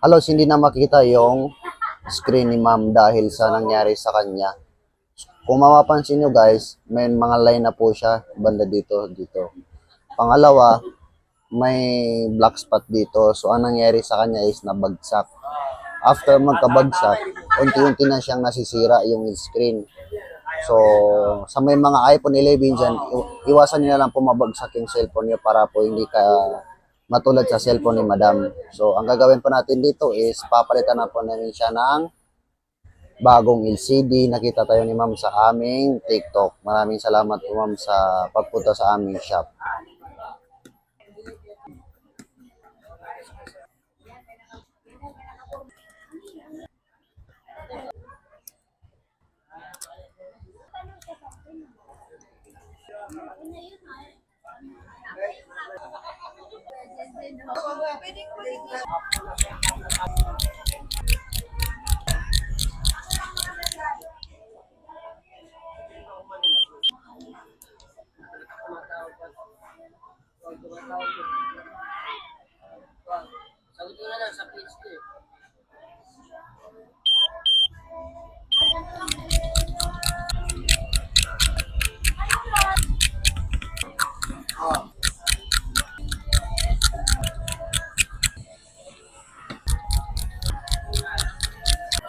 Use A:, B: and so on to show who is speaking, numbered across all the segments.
A: halos hindi na makita yung screen ni ma'am dahil sa nangyari sa kanya. Kung mapapansin nyo guys, may mga line na po siya banda dito. Pangalawa, may black spot dito. So, ang nangyari sa kanya is nabagsak. After magkabagsak, unti-unti na siyang nasisira yung screen. So, sa may mga iPhone 11 dyan, iwasan nyo na lang po mabagsak yung cellphone nyo para po hindi ka matulad sa cellphone ni Madam. So, ang gagawin po natin dito is papalitan na po namin siya ng bagong LCD. Nakita tayo ni Ma'am sa aming TikTok. Maraming salamat po Ma'am sa pagpunta sa aming shop.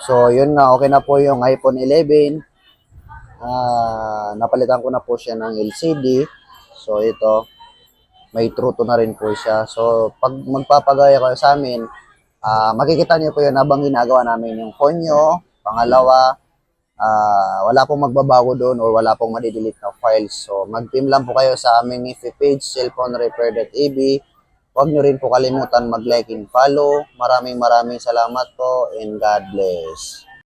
A: So, yun na. Okay na po yung iPhone 11. Napalitan ko na po siya ng LCD. So, ito. May truto na rin po siya. So, pag magpapagaya kayo sa amin, makikita niyo po yun habang ginagawa namin yung phone nyo. Pangalawa, wala pong magbabago doon or wala pong madidelete na files. So, mag-team lang po kayo sa aming IFI page, cellphonerepair.ab. Huwag nyo rin po kalimutan mag-like and follow. Maraming salamat po and God bless.